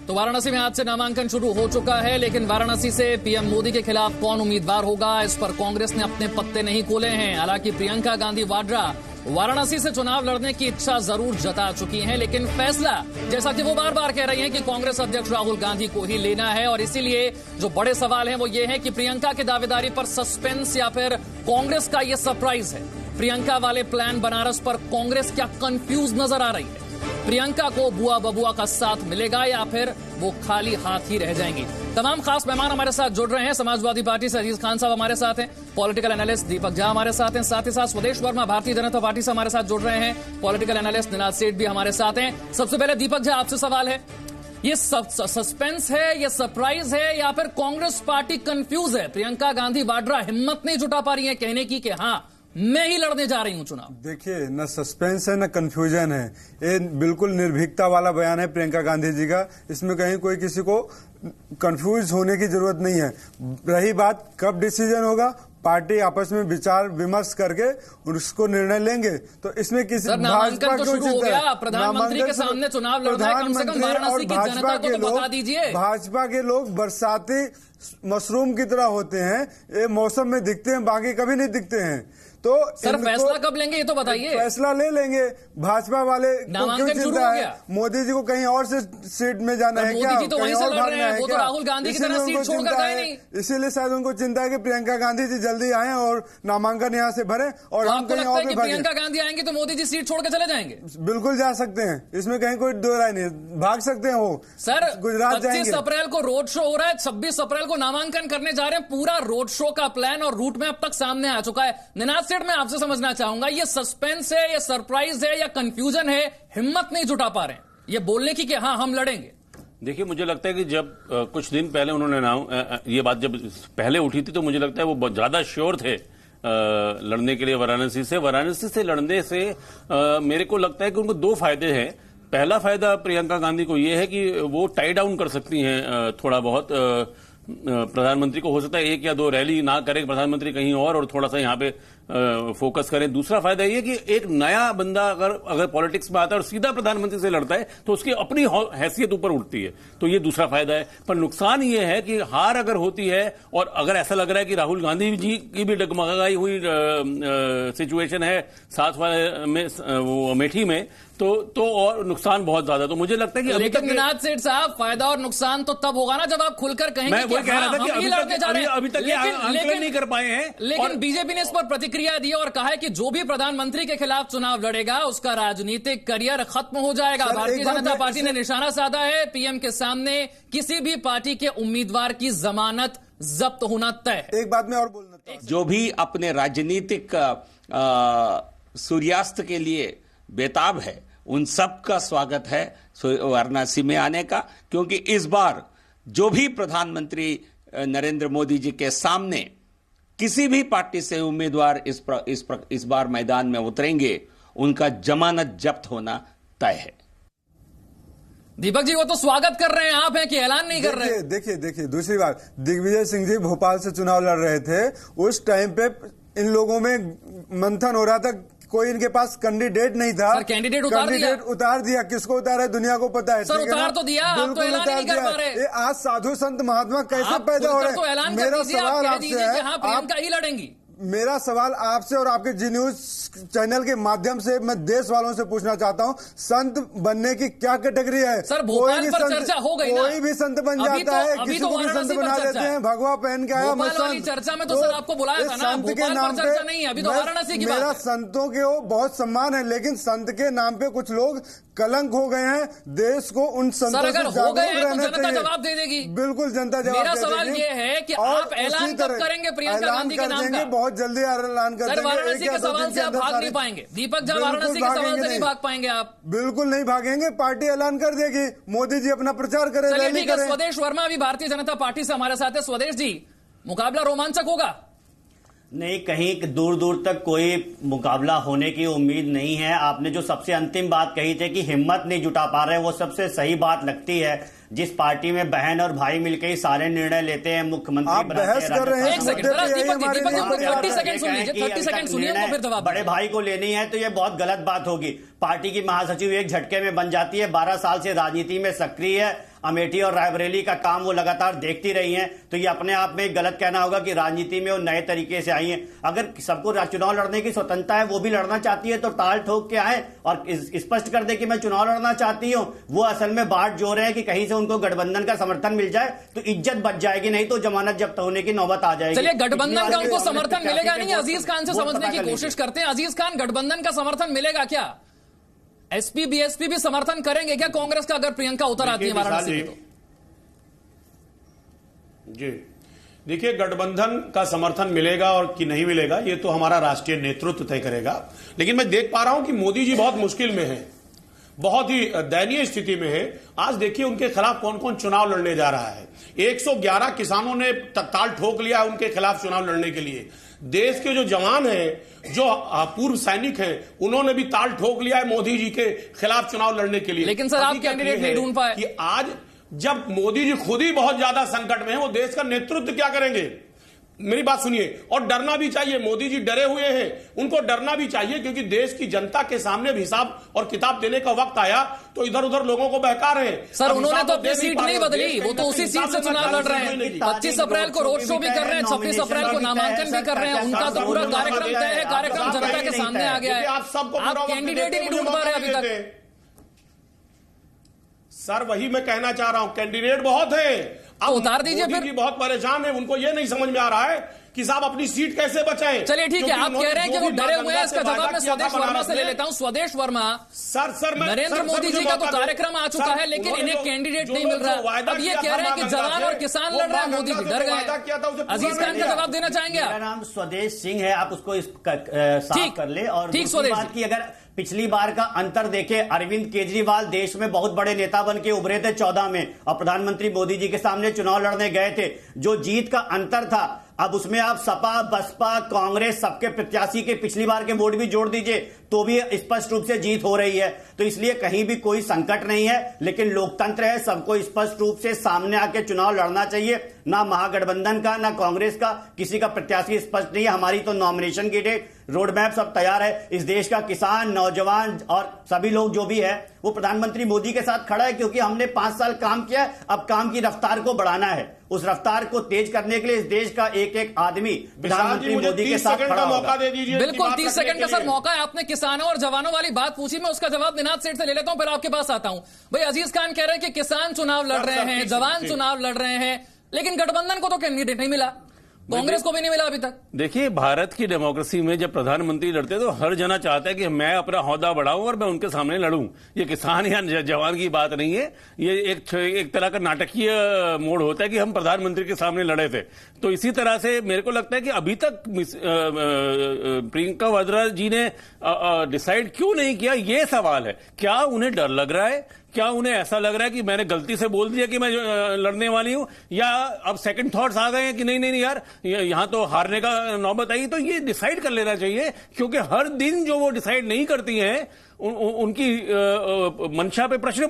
तो वाराणसी में आज से नामांकन शुरू हो चुका है, लेकिन वाराणसी से पीएम मोदी के खिलाफ कौन उम्मीदवार होगा, इस पर कांग्रेस ने अपने पत्ते नहीं खोले हैं। हालांकि प्रियंका गांधी वाड्रा वाराणसी से चुनाव लड़ने की इच्छा जरूर जता चुकी हैं, लेकिन फैसला, जैसा कि वो बार बार कह रही हैं कि कांग्रेस अध्यक्ष राहुल गांधी को ही लेना है। और इसीलिए जो बड़े सवाल हैं वो ये है कि प्रियंका की दावेदारी पर सस्पेंस या फिर कांग्रेस का ये सरप्राइज है। प्रियंका वाले प्लान बनारस पर कांग्रेस क्या कंफ्यूज नजर आ रही है? प्रियंका को बुआ बबुआ का साथ मिलेगा या फिर वो खाली हाथ ही रह जाएंगी? तमाम खास मेहमान हमारे साथ जुड़ रहे हैं। समाजवादी पार्टी से अजीज खान साहब हमारे साथ हैं, पॉलिटिकल एनालिस्ट दीपक झा हमारे साथ हैं, साथ ही साथ स्वदेश वर्मा भारतीय जनता पार्टी से हमारे साथ जुड़ रहे हैं, पॉलिटिकल एनालिस्ट निनाद सेठ भी हमारे साथ हैं। सबसे पहले दीपक झा, आपसे सवाल है, ये सस्पेंस है, ये सरप्राइज है या फिर कांग्रेस पार्टी कंफ्यूज है? प्रियंका गांधी वाड्रा हिम्मत नहीं जुटा पा रही है कहने की कि हाँ मैं ही लड़ने जा रही हूं चुनाव। देखिए, न सस्पेंस है न कंफ्यूजन है, ये बिल्कुल निर्भीकता वाला बयान है प्रियंका गांधी जी का। इसमें कहीं कोई किसी को कंफ्यूज होने की जरूरत नहीं है। रही बात कब डिसीजन होगा, पार्टी आपस में विचार विमर्श करके उसको निर्णय लेंगे। तो इसमें किसी भाजपा तो शुरू हो गया, प्रधानमंत्री के सामने चुनाव लड़ना है, कम से कम वाराणसी की जनता को तो बता दीजिए। भाजपा के लोग बरसाती मशरूम की तरह होते हैं, ये मौसम में दिखते हैं, बाकी कभी नहीं दिखते हैं। तो सर फैसला कब लेंगे ये तो बताइए। फैसला ले लेंगे। भाजपा वाले को क्यों चिंता है? मोदी जी को कहीं और से सीट में जाना है क्या? मोदी जी तो वहीं से लड़ रहे हैं, वो तो राहुल गांधी की तरह सीट छोड़कर गए नहीं। इसीलिए शायद उनको चिंता है कि प्रियंका गांधी जी जल्दी आए और नामांकन यहाँ से भरें और हम कहीं और भी भरें। प्रियंका गांधी आएंगे तो मोदी जी सीट छोड़ के चले जाएंगे? बिल्कुल जा सकते हैं, इसमें कहीं कोई दो राय नहीं, भाग सकते हैं वो। सर गुजरात जाएंगे। 25 अप्रैल को रोड शो हो रहा है, 26 अप्रैल को नामांकन करने जा रहे हैं। पूरा रोड शो का प्लान और रूट मैप तक सामने आ चुका है। निनाद सेठ, मैं आपसे समझना चाहूंगा, ये सस्पेंस है, ये सरप्राइज है या कंफ्यूजन है? हिम्मत नहीं जुटा पा रहे हैं ये बोलने की कि हाँ हम लड़ेंगे। देखिए, मुझे लगता है कि जब कुछ दिन पहले उन्होंने ये बात जब पहले उठी थी तो मुझे लगता है वो बहुत ज्यादा श्योर थे लड़ने के लिए वाराणसी से लड़ने से मेरे को लगता है कि उनको दो फायदे हैं। पहला फायदा प्रियंका गांधी को यह है कि वो टाई डाउन कर सकती हैं थोड़ा बहुत प्रधानमंत्री को। हो सकता है 1 या 2 रैली ना करे प्रधानमंत्री कहीं और थोड़ा सा यहां पे फोकस करें। दूसरा फायदा यह कि एक नया बंदा अगर पॉलिटिक्स में आता है और सीधा प्रधानमंत्री से लड़ता है तो उसकी अपनी हैसियत ऊपर उठती है, तो ये दूसरा फायदा है। पर नुकसान ये है कि हार अगर होती है और अगर ऐसा लग रहा है कि राहुल गांधी जी की भी डगमगाई हुई सिचुएशन है साथ वाले में वो अमेठी में, तो और नुकसान बहुत ज्यादा। तो मुझे लगता है कि लेकिन निनाद सेठ साहब, फायदा और नुकसान तो तब होगा ना जब आप खुलकर कहेंगे मैं वही कह रहा था कि अभी तक आंकलन नहीं कर पाए हैं। लेकिन बीजेपी ने इस पर प्रतिक्रिया दी और कहा है कि जो भी प्रधानमंत्री के खिलाफ चुनाव लड़ेगा उसका राजनीतिक करियर खत्म हो जाएगा। भारतीय जनता पार्टी ने निशाना साधा है, पीएम के सामने किसी भी पार्टी के उम्मीदवार की जमानत जब्त होना तय है। एक बात मैं और बोलना चाहता हूं, जो भी अपने राजनीतिक सूर्यास्त के लिए बेताब है उन सब का स्वागत है वाराणसी में आने का, क्योंकि इस बार जो भी प्रधानमंत्री नरेंद्र मोदी जी के सामने किसी भी पार्टी से उम्मीदवार इस बार मैदान में उतरेंगे उनका जमानत जब्त होना तय है। दीपक जी, वो तो स्वागत कर रहे हैं, आप हैं कि ऐलान नहीं कर रहे? देखिए दूसरी बात, दिग्विजय सिंह जी भोपाल से चुनाव लड़ रहे थे, उस टाइम पे इन लोगों में मंथन हो रहा था, कोई इनके पास कैंडिडेट नहीं था। सर कैंडिडेट उतार दिया। किसको उतारा है दुनिया को पता है। सर उतार तो दिया, आप तो ऐलान नहीं कर पा रहे। ये आज साधु संत महात्मा कैसे पैदा हो रहे हैं? मेरा सवाल आपसे है, आप ही लड़ेंगी। मेरा सवाल आपसे और आपके जी न्यूज चैनल के माध्यम से मैं देश वालों से पूछना चाहता हूं, संत बनने की क्या कैटेगरी है? सर भोपाल पर चर्चा हो गई ना, कोई भी संत बन जाता है, किसी को भी संत बना देते हैं, भगवा पहन के आया मैं संत। चर्चा में तो सर आपको बुलाया था ना, संत के नाम पे चर्चा नहीं है, अभी तो वाराणसी की बात है। मेरा संतों के बहुत सम्मान है, लेकिन संत के नाम पे कुछ लोग कलंक हो गए हैं। देश को उन संतों से जागरूक रहना चाहिए। जवाब दे देगी, बिल्कुल जनता जवाब मेरा सवाल ये है कि आप ऐलान कब करेंगे प्रियंका गांधी के नाम का? बहुत जल्दी ऐलान कर देंगे। वाराणसी के सवाल से आप भाग नहीं पाएंगे दीपक झा, वाराणसी के सवाल से नहीं भाग पाएंगे आप। बिल्कुल नहीं भागेंगे, पार्टी ऐलान कर देगी, मोदी जी अपना प्रचार करें, रैली करें। स्वदेश वर्मा भी भारतीय जनता पार्टी से हमारे साथ है। स्वदेश जी, मुकाबला रोमांचक होगा? नहीं, कहीं दूर दूर तक कोई मुकाबला होने की उम्मीद नहीं है। आपने जो सबसे अंतिम बात कही थी कि हिम्मत नहीं जुटा पा रहे, वो सबसे सही बात लगती है। जिस पार्टी में बहन और भाई मिलकर ही सारे निर्णय लेते हैं, मुख्यमंत्री आप बहस कर रहे हैं। 30 सेकंड सुनिए, बड़े भाई को लेनी है तो ये बहुत गलत बात होगी। पार्टी की महासचिव एक झटके में बन जाती है, 12 साल से राजनीति में सक्रिय है, अमेठी और रायबरेली का काम वो लगातार देखती रही हैं, तो ये अपने आप में गलत कहना होगा कि राजनीति में वो नए तरीके से आई हैं। अगर सबको चुनाव लड़ने की स्वतंत्रता है, वो भी लड़ना चाहती है, तो ताल ठोक के आए और स्पष्ट कर दे कि मैं चुनाव लड़ना चाहती हूं। वो असल में बाट जो रहे हैं कि कहीं से उनको गठबंधन का समर्थन मिल जाए तो इज्जत बच जाएगी, नहीं तो जमानत जब्त होने की नौबत आ जाएगी। चलिए, गठबंधन का उनको समर्थन मिलेगा नहीं, अजीज खान से समझने की कोशिश करते हैं। अजीज खान, गठबंधन का समर्थन मिलेगा क्या? एसपी बीएसपी भी समर्थन करेंगे क्या कांग्रेस का अगर प्रियंका उतर आती है वाराणसी में? तो जी देखिए, गठबंधन का समर्थन मिलेगा और कि नहीं मिलेगा ये तो हमारा राष्ट्रीय नेतृत्व तय करेगा। लेकिन मैं देख पा रहा हूं कि मोदी जी बहुत मुश्किल में हैं, बहुत ही दयनीय स्थिति में है। आज देखिए उनके खिलाफ कौन कौन चुनाव लड़ने जा रहा है। 111 किसानों ने ताल ठोक लिया है उनके खिलाफ चुनाव लड़ने के लिए। देश के जो जवान हैं, जो पूर्व सैनिक हैं, उन्होंने भी ताल ठोक लिया है मोदी जी के खिलाफ चुनाव लड़ने के लिए। लेकिन सर, आप कैंडिडेट नहीं ढूंढ पाए कि आज जब मोदी जी खुद ही बहुत ज्यादा संकट में है, वो देश का नेतृत्व क्या करेंगे? मेरी बात सुनिए, और डरना भी चाहिए। मोदी जी डरे हुए हैं, उनको डरना भी चाहिए, क्योंकि देश की जनता के सामने हिसाब और किताब देने का वक्त आया तो इधर उधर लोगों को बहका रहे हैं। सर, उन्होंने तो अपनी सीट नहीं बदली, वो तो उसी सीट से चुनाव लड़ रहे हैं। 25 अप्रैल को रोड शो भी कर रहे हैं, 26 अप्रैल को नामांकन भी कर रहे हैं। उनका तो पूरा कार्यक्रम तय है, कार्यक्रम जनता के सामने आ गया है। आप कैंडिडेट ही नहीं ढूंढ पा रहे अभी तक। सर, वही मैं कहना चाह रहा हूं, कैंडिडेट बहुत है, तो उतार दीजिए फिर। बहुत परेशान है, उनको ये नहीं समझ में आ रहा है कि साहब अपनी सीट कैसे बचाएं। चलिए ठीक है, आप कह रहे हैं कि वो डरे हुए हैं। इसका जवाब मैं स्वदेश वर्मा से ले लेता हूं। स्वदेश वर्मा, सर नरेंद्र मोदी जी का तो कार्यक्रम आ चुका है, लेकिन इन्हें कैंडिडेट नहीं मिल रहा। अब ये कह रहे हैं कि जवान और किसान लड़ रहे हैं, मोदी जी डर गए। अजीज खान का जवाब देना चाहेंगे? मेरा नाम स्वदेश सिंह है, आप उसको साफ कर ले। और ठीक, स्वदेश बात की, अगर पिछली बार का अंतर देखे, अरविंद केजरीवाल देश में बहुत बड़े नेता बन के उभरे थे 14 में और प्रधानमंत्री मोदी जी के सामने चुनाव लड़ने गए थे। जो जीत का अंतर था, अब उसमें आप सपा, बसपा, कांग्रेस सबके प्रत्याशी के पिछली बार के वोट भी जोड़ दीजिए तो भी स्पष्ट रूप से जीत हो रही है। तो इसलिए कहीं भी कोई संकट नहीं है, लेकिन लोकतंत्र है, सबको स्पष्ट रूप से सामने आके चुनाव लड़ना चाहिए। ना महागठबंधन का, ना कांग्रेस का, किसी का प्रत्याशी स्पष्ट नहीं है। हमारी तो नॉमिनेशन की डेट, रोड मैप सब तैयार है। इस देश का किसान, नौजवान और सभी लोग जो भी है वो प्रधानमंत्री मोदी के साथ खड़ा है, क्योंकि हमने 5 साल काम किया। अब काम की रफ्तार को बढ़ाना है, उस रफ्तार को तेज करने के लिए इस देश का एक एक आदमी प्रधानमंत्री मोदी के साथ खड़ा होगा। बिल्कुल, 30 सेकंड का सर मौका है। आपने किसानों और जवानों वाली बात पूछी, मैं उसका जवाब निनाद सेठ से ले लेता हूं, फिर आपके पास आता हूं। भाई, अजीज खान कह रहे हैं कि किसान चुनाव लड़ रहे हैं, जवान चुनाव लड़ रहे हैं, लेकिन गठबंधन को तो कैंडिडेट नहीं मिला, कांग्रेस को भी नहीं मिला अभी तक। देखिए, भारत की डेमोक्रेसी में जब प्रधानमंत्री लड़ते हैं तो हर जना चाहता है कि मैं अपना ओहदा बढ़ाऊं और मैं उनके सामने लड़ूं। ये किसान या जवान की बात नहीं है, ये एक तरह का नाटकीय मोड़ होता है कि हम प्रधानमंत्री के सामने लड़े थे। तो इसी तरह से मेरे को लगता है कि अभी तक प्रियंका वाड्रा जी ने डिसाइड क्यों नहीं किया, ये सवाल है। क्या उन्हें डर लग रहा है? क्या उन्हें ऐसा लग रहा है कि मैंने गलती से बोल दिया कि मैं लड़ने वाली हूं, या अब सेकंड थॉट्स आ गए हैं कि नहीं नहीं यार यहां तो हारने का नौबत आई? तो ये डिसाइड कर लेना चाहिए, क्योंकि हर दिन जो वो डिसाइड नहीं करती हैं उनकी मंशा पे प्रश्न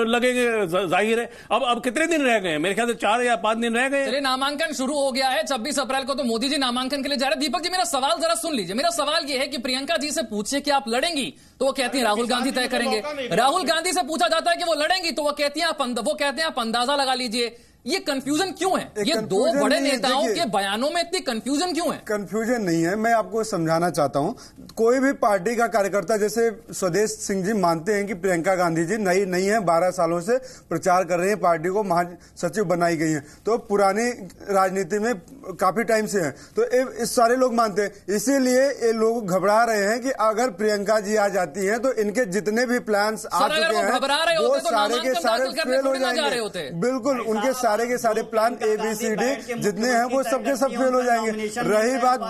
लगेंगे, जाहिर है। अब कितने दिन रह गए? मेरे ख्याल से 4 या 5 दिन रह गए। चलिए, नामांकन शुरू हो गया है, 26 अप्रैल को तो मोदी जी नामांकन के लिए जा रहे हैं। दीपक जी, मेरा सवाल जरा सुन लीजिए। मेरा सवाल यह है कि प्रियंका जी से पूछिए कि आप लड़ेंगी, तो वो कहती हैं राहुल गांधी तय करेंगे। राहुल गांधी से पूछा जाता है कि वो लड़ेंगी, तो वो कहते हैं आप अंदाजा लगा लीजिए। ये कंफ्यूजन क्यों है? ये दो बड़े नेताओं के बयानों में इतनी कंफ्यूजन क्यों है? कंफ्यूजन नहीं है, मैं आपको समझाना चाहता हूं। कोई भी पार्टी का कार्यकर्ता, जैसे स्वदेश सिंह जी मानते हैं कि प्रियंका गांधी जी नहीं है, 12 सालों से प्रचार कर रही है, पार्टी को महासचिव बनाई गई है, तो पुरानी राजनीति में काफी टाइम से है, तो इस सारे लोग मानते हैं। इसीलिए ये लोग घबरा रहे हैं कि अगर प्रियंका जी आ जाती हैं तो इनके जितने भी प्लान्स आ चुके हैं वो सारे के सारे फेल हो जाएंगे। बिल्कुल, उनके सारे के सारे प्लान ABCD जितने हैं वो सबके सब फेल हो जाएंगे। रही बात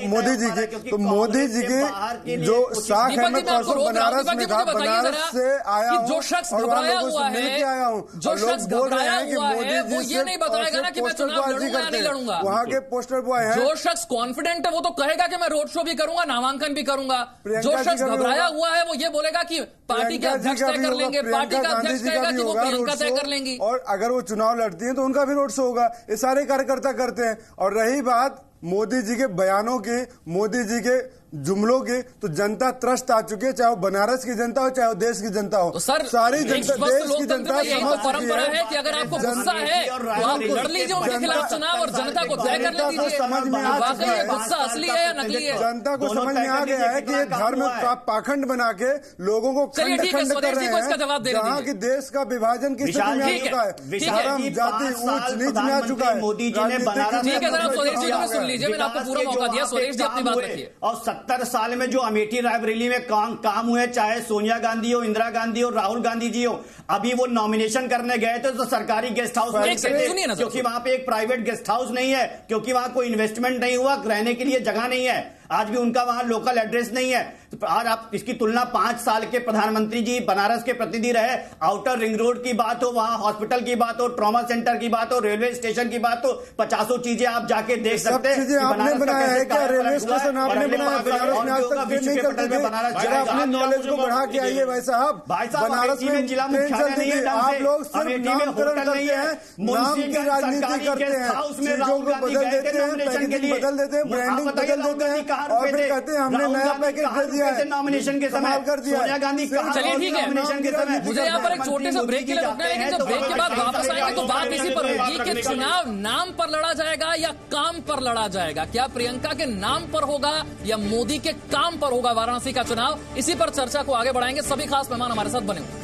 मोदी जी की, तो मोदी जी की जो साख है, मैं परसों बनारस में था, बनारस से आया हूँ जो शख्स घबराया हुआ है, आया हूँ, जो शख्स घबराया हुआ है वो ये नहीं बताएगा ना कि मैं चुनाव लड़ूंगा या नहीं लड़ूंगा। वहाँ के पोस्टर बॉय हैं। जो शख्स कॉन्फिडेंट है वो तो कहेगा कि मैं रोड शो भी करूंगा, नामांकन भी करूंगा। जो शख्स घबराया हुआ है वो ये बोलेगा कि पार्टी के अध्यक्ष तय कर लेंगे, पार्टी का अध्यक्ष कहेगा कि वो प्रियंका तय कर लेंगी, और अगर वो चुनाव लड़ती हैं तो उनका भी रोड शो होगा। ये सारे कार्यकर्ता करते हैं। और रही बात मोदी जी के बयानों के, मोदी जी के जुमलों के तो जनता त्रस्त आ चुकी है, चाहे वो बनारस की जनता हो, चाहे वो देश की जनता हो। तो सर, सारी जनता, देश की जनता यही तो परंपरा है कि अगर आपको गुस्सा है तो आप लड़ लीजिए उनके खिलाफ चुनाव और जनता को तय कर लीजिए। समझ में आ वाकई चुका ये है, गुस्सा असली है या नकली है? जनता को समझ में आ गया है कि ये धर्म का पाखंड बना के लोगों को चलिए खंड ठीक है, खंड कर स्वदेश जी रहे को इसका जवाब हैं, दे जहाँ की देश का विभाजन की स्थिति में आ चुका है, धर्म जाति ऊंच नीच में आ चुका है। मोदी जी ने बनारस, ठीक है, जरा स्वदेश जी को भी सुन लीजिए, मैंने आपको पूरा मौका दिया, स्वदेश जी अपनी बात रखिए। और 70 साल में जो अमेठी रायबरेली में काम हुए, चाहे सोनिया गांधी हो, इंदिरा गांधी हो, राहुल गांधी जी हो, अभी वो नॉमिनेशन करने गए थे तो सरकारी गेस्ट हाउस में थे, क्योंकि वहां पे एक प्राइवेट गेस्ट हाउस नहीं है, क्योंकि वहां कोई इन्वेस्टमेंट नहीं हुआ, रहने के लिए जगह नहीं है, आज भी उनका वहां लोकल एड्रेस नहीं है। तो आज आप इसकी तुलना 5 साल के प्रधानमंत्री जी बनारस के प्रतिनिधि रहे, आउटर रिंग रोड की बात हो, वहां हॉस्पिटल की बात हो, ट्रॉमा सेंटर की बात हो, रेलवे स्टेशन की बात हो, 50 चीजें आप जाके देख सकते हैं। चीजें आपने बनाया है क्या? रेलवे स्टेशन आपने बनाया, बनारस में आज तक ट्रेन नहीं करते थे। जरा अपने नॉलेज को बढ़ा के आइए भाई साहब। बनारस में जिला ट्रेन चलती थी, आप लोग सिर्फ अमेठी में नामकरण होटल नहीं करते है, हैं, नाम की राजनीति करते हैं, चीजों को बदल देते हैं, पैकेजिंग बदल देते हैं, ब्रांडिंग बदल देते हैं और फिर कहते हैं हमने नया पैकेज दे दिया है। नॉमिनेशन के समय कर दिया सोनिया गांधी कहां? चलिए ठीक है, नॉमिनेशन के समय मुझे यहाँ पर एक छोटे से ब्रेक के लिए रुकना है, लेकिन जब ब्रेक के बाद वापस आएंगे तो बात इसी पर होगी कि चुनाव नाम पर लड़ा जाएगा या काम पर लड़ा जाएगा। क्या प्रियंका के नाम पर होगा या मोदी के काम पर होगा वाराणसी का चुनाव? इसी पर चर्चा को आगे बढ़ाएंगे। सभी खास मेहमान हमारे साथ बने हुए।